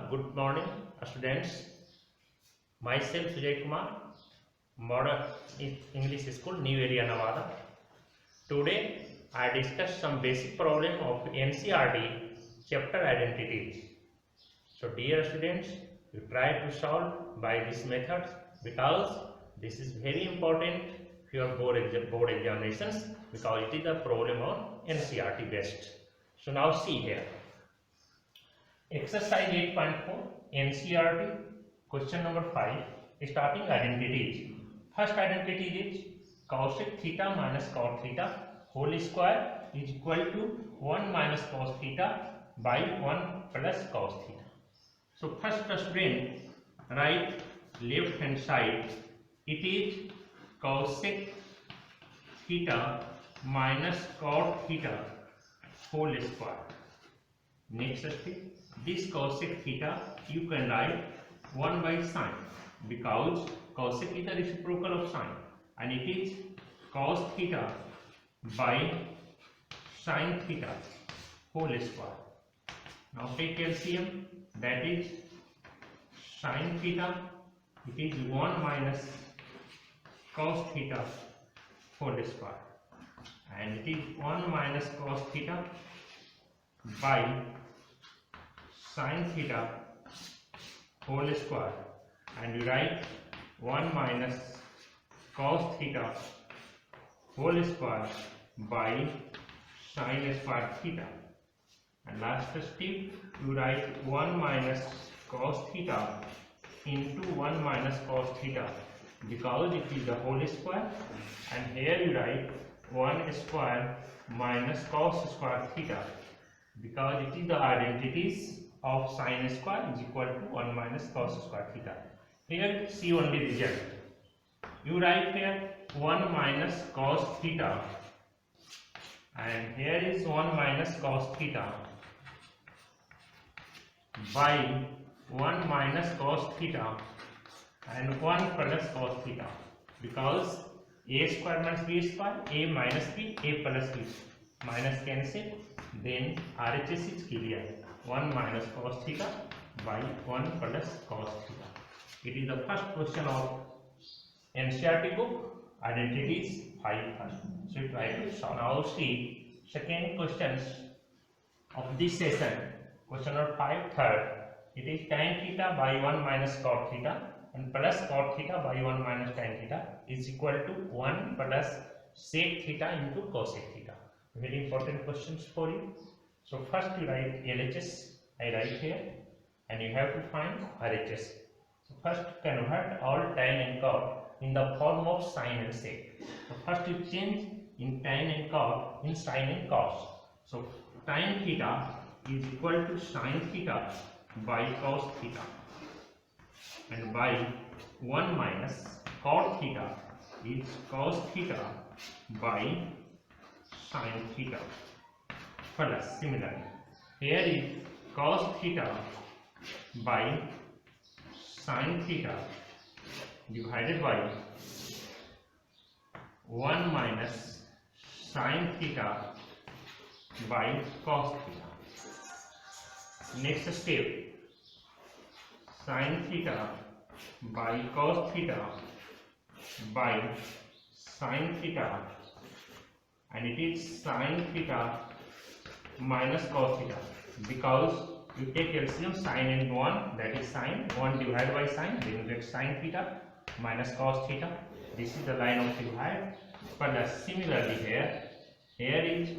Good morning, students. Myself Sujay Kumar, Modern English School, New Area, Nevada. Today, I discuss some basic problem of NCERT chapter identities. So, dear students, you try to solve by this method because this is very important for your board examinations because it is a problem on NCERT based. So, now see here. Exercise 8.4 NCERT question number 5 starting identities. First identity is cosec theta minus cot theta whole square is equal to 1 minus cos theta by 1 plus cos theta. So first student write left hand side, it is cosec theta minus cot theta whole square. Next step, this cosec theta you can write 1 by sine because cosec is the reciprocal of sine and it is cos theta by sine theta whole square. Now take LCM, that is sine theta, it is 1 minus cos theta whole square and it is 1 minus cos theta by sin theta whole square and you write 1 minus cos theta whole square by sin square theta, and last step you write 1 minus cos theta into 1 minus cos theta because it is the whole square, and here you write 1 square minus cos square theta because it is the identities of sin square is equal to 1 minus cos square theta. Here see only result. You write here 1 minus cos theta and here is 1 minus cos theta by 1 minus cos theta and 1 plus cos theta because a square minus b square, a minus b, a plus b, minus cancel, then RHS is clear. 1 minus cos theta by 1 plus cos theta. It is the first question of NCERT book, identities 5 first. So we try to solve. Now see second questions of this session. Question number 5 third. It is tan theta by 1 minus cot theta and plus cot theta by 1 minus tan theta is equal to 1 plus sec theta into cosec theta. Very important questions for you. So first you write LHS, I write here, and you have to find RHS. So first convert all tan and cot in the form of sine and sec. So first you change in tan and cot in sine and cos. So tan theta is equal to sine theta by cos theta and by 1 minus cot theta is cos theta by sin theta plus similarly here is cos theta by sin theta divided by 1 minus sin theta by cos theta. Next step, sin theta by cos theta by sin theta and it is sin theta minus cos theta because you take LCM sin and 1, that is sin 1 divided by sin, then you get sin theta minus cos theta. This is the line of divide. But similarly here is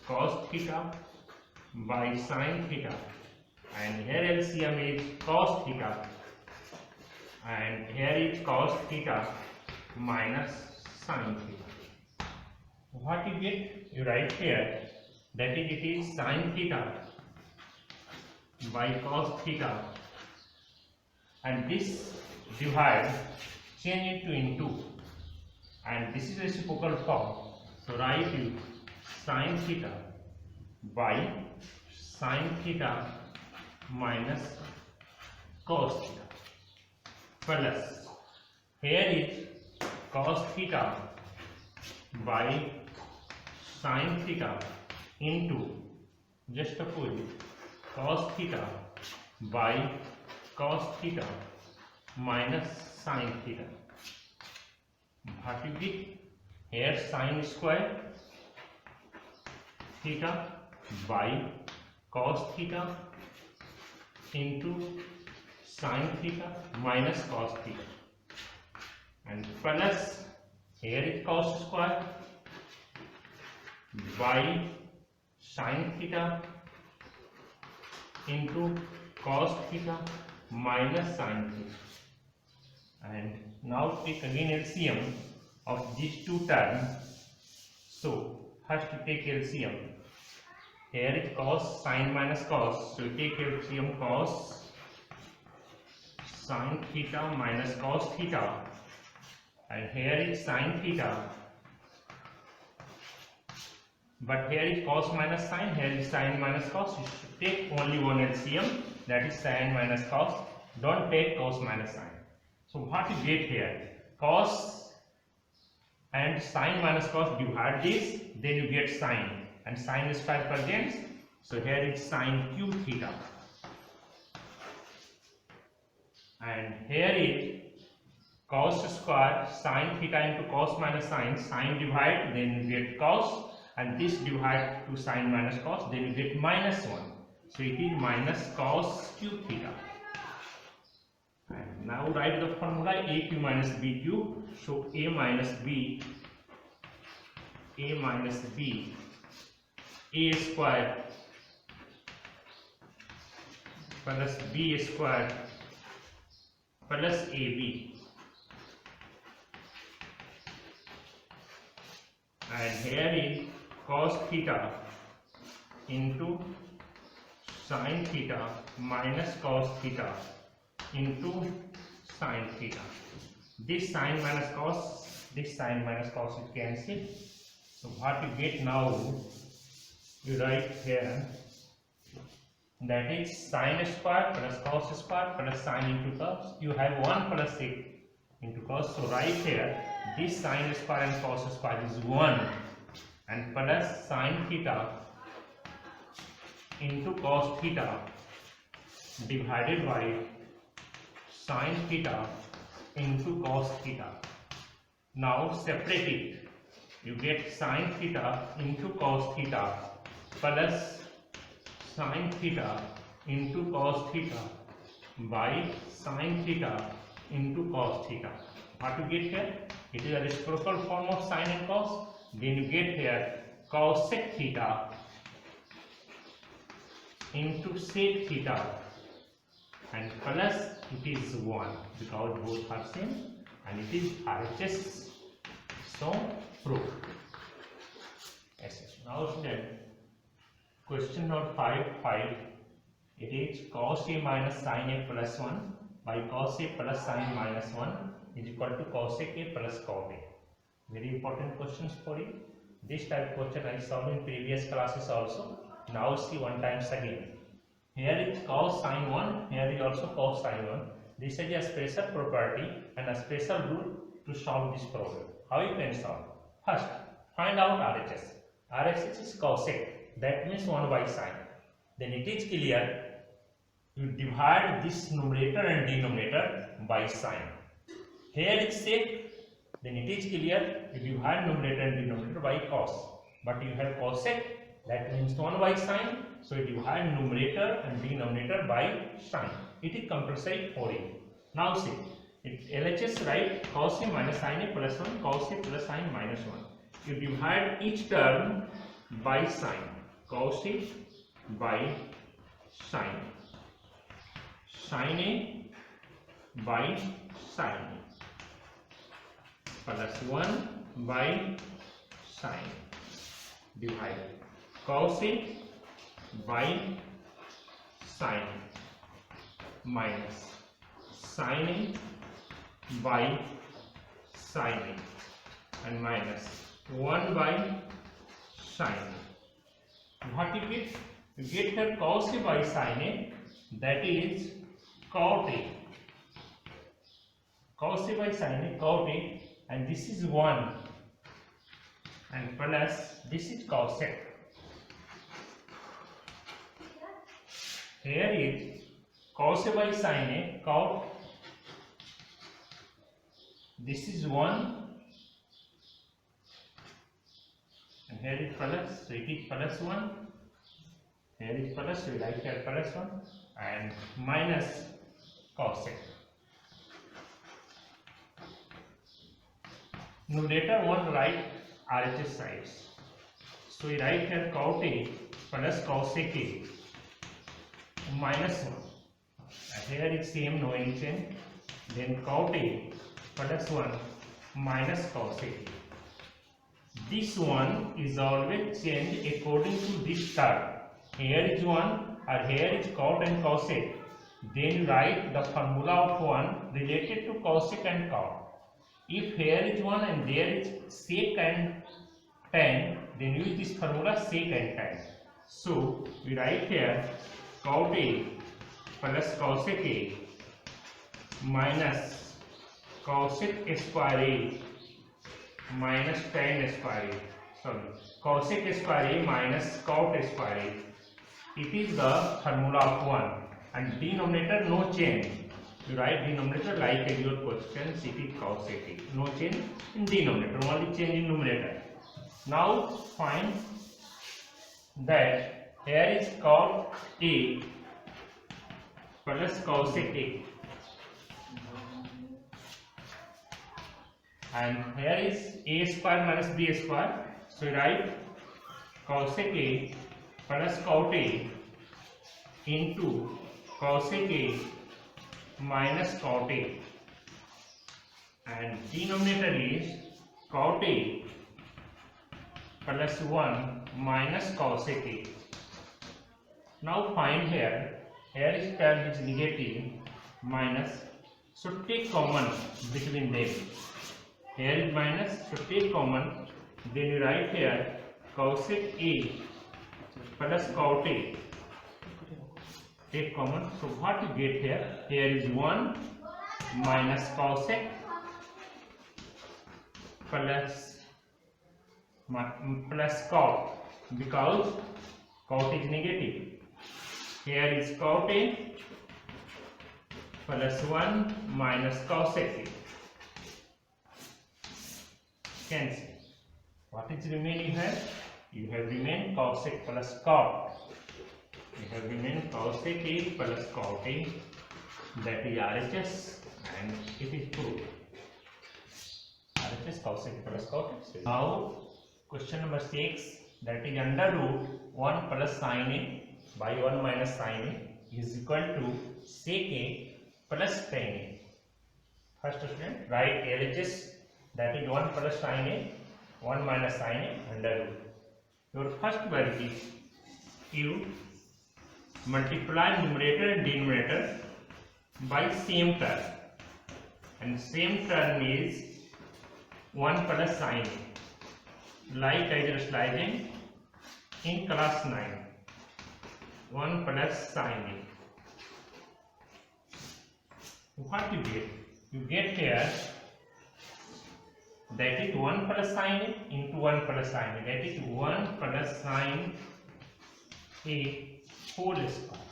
cos theta by sin theta and here LCM is cos theta and here is cos theta minus sin theta. What you get? You write here that is it is sin theta by cos theta and this divide change it to into and this is reciprocal form. So write you sin theta by sin theta minus cos theta plus here is cos theta by sin theta into just opposite cos theta by cos theta minus sin theta. What you get here? Sin square theta by cos theta into sin theta minus cos theta, and plus here is cos square by sin theta into cos theta minus sin theta. And now take again LCM of these two terms. So first you take LCM. Here is cos, sin minus cos. So you take LCM cos sin theta minus cos theta, and here is sin theta. But here is cos minus sin, here is sin minus cos. You should take only one LCM, that is sin minus cos. Don't take cos minus sin. So what you get here? Cos and sin minus cos, divide this, then you get sin, and sin square presents. So here is sin cube theta, and here is cos square sin theta into cos minus sin. Sin divide, then you get cos, and this divide to sin minus cos, then you get minus 1. So it is minus cos cube theta. And now write the formula aq minus bq. So a minus b a square plus b square plus ab, and here is cos theta into sin theta minus cos theta into sin theta. This sin minus cos, this sin minus cos is cancelled. So what you get now, you write here, that is sin square plus cos square plus sin into cos. You have 1 plus sec into cos. So write here, this sin square and cos square is 1, and plus sin theta into cos theta divided by sin theta into cos theta. Now separate it. You get sin theta into cos theta plus sin theta into cos theta by sin theta into cos theta. What you get here? It is a reciprocal form of sin and cos. Then you get here cosec theta into sec theta, and plus it is 1 because both are same, and it is RHS. So proof. Yes. Now student, question note 5. It is cos a minus sin a plus 1 by cos a plus sin minus 1 is equal to cosec a plus cot a. Very important questions for you. This type of question I solved in previous classes also. Now see one times again. Here is cos sin 1, here is also cos sin 1. This is a special property and a special rule to solve this problem. How you can solve? First, find out RHS. RHS is cosec, that means 1 by sin. Then it is clear, you divide this numerator and denominator by sin. Here is sec, then it is clear, you divide numerator and denominator by cos. But you have cosec, that means 1 by sin, so you divide numerator and denominator by sin. It is compulsory for you. Now see, LHS write cos a minus sin a plus 1, cos a plus sin minus 1. You divide each term by sin. Cos a by sin. Sin a by sin a. Plus 1 by sin. Divide. Cos a by sin minus sin a by sin a, and minus 1 by sin a. What you get? You get here cos a by sin a, that is cot a. Cos a by sin a, cot a, and this is 1, and plus this is cosec. Here is cos A by sin A, cot, this is 1 and here is plus, so it is plus 1, here is plus, so we write here plus 1 and minus cos A. Numerator 1 write RHS sides. So we write here cot A plus cos A k minus 1. And here is same, no any change. Then cot A plus 1 minus cos A k. This one is always changed according to this term. Here is 1 or here is cot and cos A. Then write the formula of 1 related to cosec and cot. If here is 1 and there is sec and tan, then use this formula sec and tan. So we write here cot A plus cosec A minus cosec square A minus tan square A. Sorry, cosec square A minus cot square A. It is the formula of 1 and denominator no change. You write denominator like your question, it is cosec A. No change in denominator, only change in numerator. Now find that here is cot A plus cosec A and here is A square minus B square. So we write cosec A plus cot A into cosec A minus cot A and denominator is cot A plus 1 minus cosec A. Now find here is term is negative minus, so take common between them. Here is minus, so take common, then you write here cosec A plus cot A. Take common, so what you get here? Here is 1 minus cosec plus cot, because cot is negative. Here is cot A plus 1 minus cosec A. Cancel. What is remaining here? You have remained cosec plus cot. You have remained cosec A plus cot A, that is RHS, and it is proved. RHS cosec plus cot. Now question number 6, that is under root 1 plus sin A by 1 minus sin A is equal to sec A plus tan A. First student, write LHS, that is 1 plus sin A, 1 minus sin A under root. Your first work is you multiply numerator and denominator by same term, and same term is 1 plus sin A, like I just writing in class 9, 1 plus sin A. What you get? You get here that is 1 plus sin A into 1 plus sin A, that is 1 plus sin A whole square,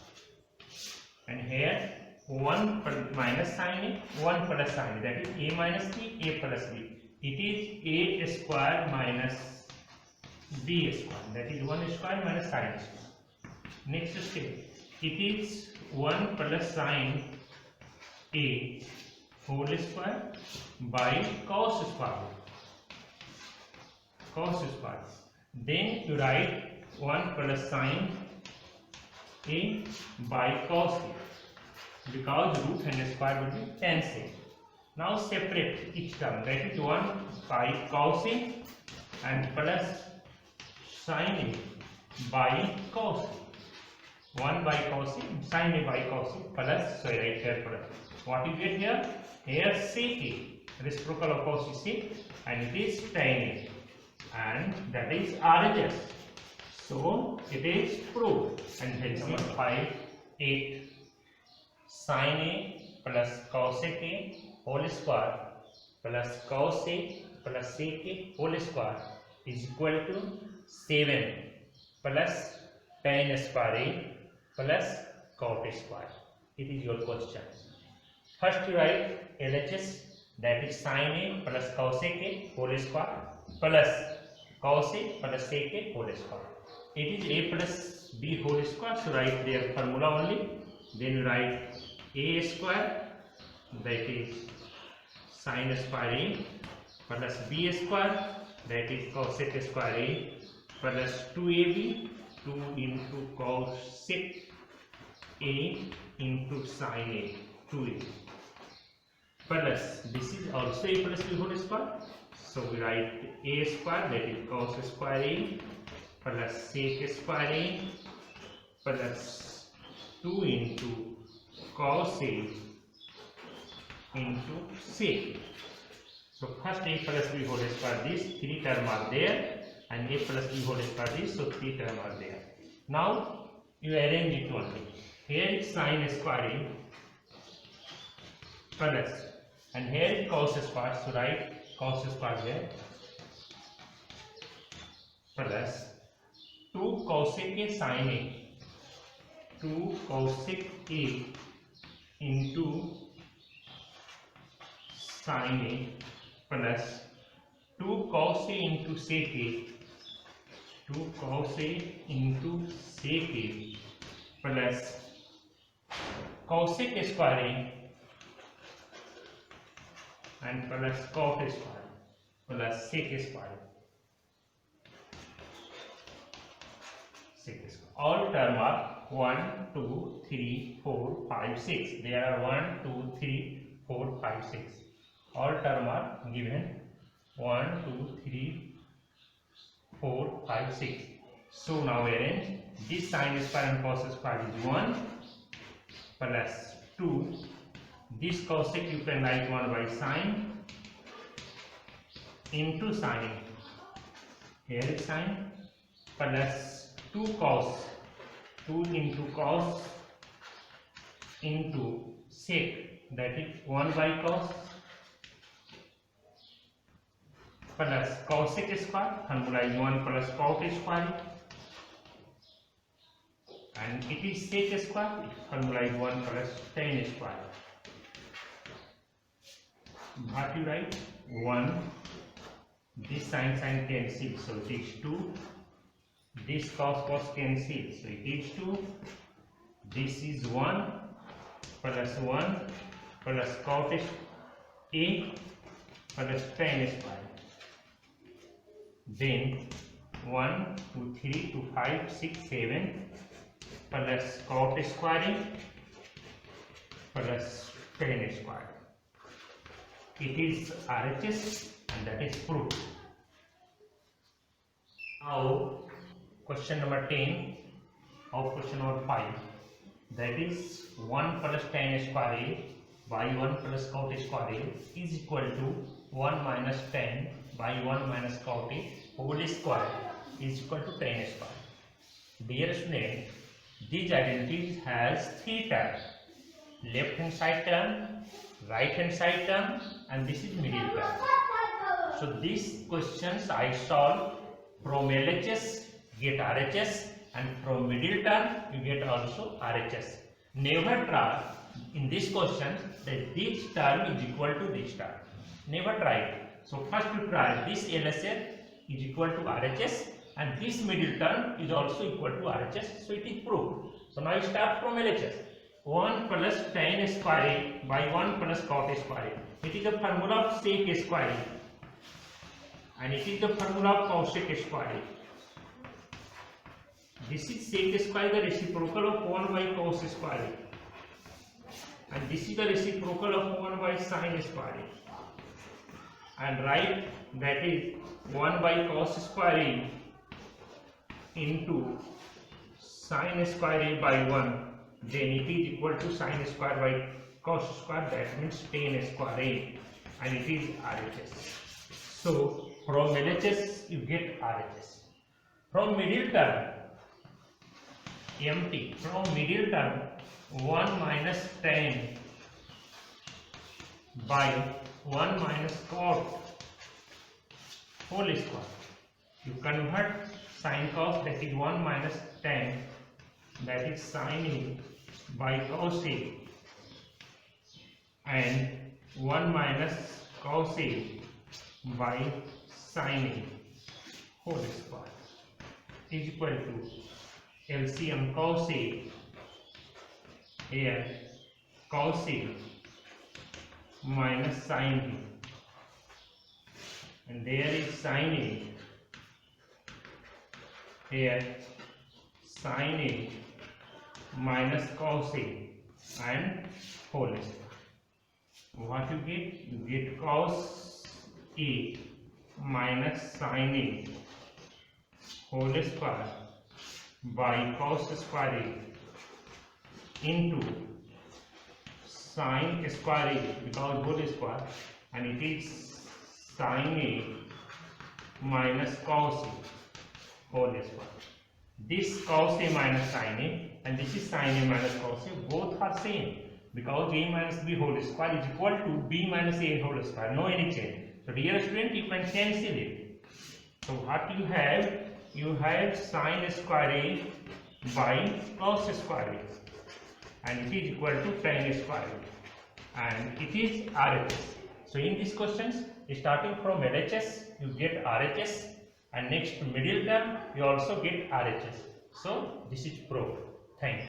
and here 1 minus sin A, 1 plus sin A, that is A minus B, A plus B. It is A square minus B square, that is 1 square minus sin square. Next step, it is 1 plus sin A whole square by cos square. Then you write 1 plus sin A by cos A, because root and square will be cancelled. Now separate each term, that is 1 by cos A and plus sin A by cos A. 1 by cos A, sin A by cos A plus, so right here plus. What you get here? Here sec A, reciprocal of cos is sec, and it is tan A, and that is RHS. So it is proved, and LCM 5, 8. Sin A plus cosec A whole square plus cos A plus sec A whole square is equal to 7 plus tan square A plus cot square. It is your question. First you write LHS, that is sin A plus cos A whole square plus cos A plus sec A whole square. It is A plus B whole square, so write their formula only. Then you write A square, that is sin square A plus B square, that is cosec square A plus 2AB, 2 into cosec A into sin A, 2A, plus this is also A plus B whole square, so we write A square, that is cos square A plus sec square A plus 2 into cos A into sec. So first A plus B whole square, these 3 terms are there, and A plus B whole square, this, so 3 terms are there. Now you arrange it only. Here is sin square A plus, and here is cos square, so write cos square here plus 2 cosec A sin A, 2 cosec A into sin A plus 2 cos A into sec A, 2 cos A into sec A plus cosec square A and plus cot square plus sec square. All terms are 1, 2, 3, 4, 5, 6. There are 1, 2, 3, 4, 5, 6. All terms are given 1, 2, 3, 4, 5, 6. So now arrange this sin square and cos square is 1 plus 2. This cosec you can write 1 by sin into sin. Here is sin plus 2 cos, 2 into cos into sec, that is 1 by cos plus cosec square, formula is 1 plus cot square, and it is sec square, formula is 1 plus tan square. What you write? 1, this sin cancel, so it is 2, this cos cancel, so it is 2, this is 1 plus 1 plus cot A plus tan square. Then 1, 2, 3, 2, 5, 6, 7 plus cot square plus tan square. It is RHS, and that is proved. Now question number 10 of question number 5, that is 1 plus tan square A by 1 plus cot square A is equal to 1 minus tan by 1 minus cot A whole square is equal to tan square. Dear student, these identities has 3 terms: left hand side term, right hand side term, and this is middle term. So these questions I solve from LHS get RHS, and from middle term you get also RHS. Never try in this question that this term is equal to this term. Never try it. So first you try this LHS is equal to RHS, and this middle term is also equal to RHS. So it is proved. So now you start from LHS. 1 plus tan square A by 1 plus cot square A. It is the formula of sec square A, and it is the formula of cosec square A. This is sec square, the reciprocal of 1 by cos square A, and this is the reciprocal of 1 by sin square A. And write that is 1 by cos square A into sin square A by 1. Then it is equal to sin square by cos square, that means tan square A, and it is RHS. So from LHS you get RHS. From middle term, empty. From middle term, 1 minus tan by 1 minus cot whole square. You convert sin cos, that is 1 minus tan, that is sin A by cos A and 1 minus cos A by sin A whole square is equal to LCM cos A, here cos A minus sin A, and there is sin A, here sin A minus cos A and whole square. What you get? You get cos A minus sin A whole square by cos square A into sin square A, because whole square, and it is sin A minus cos A whole square. This cos A minus sin A and this is sin A minus cos A, both are same, because A minus B whole square is equal to B minus A whole square, no any change. So dear student, you can cancel it. So what you have? You have sin square A by cos square A, and it is equal to tan square A, and it is RHS. So in these questions, starting from LHS you get RHS, and next middle term you also get RHS. So this is proved. Thank you.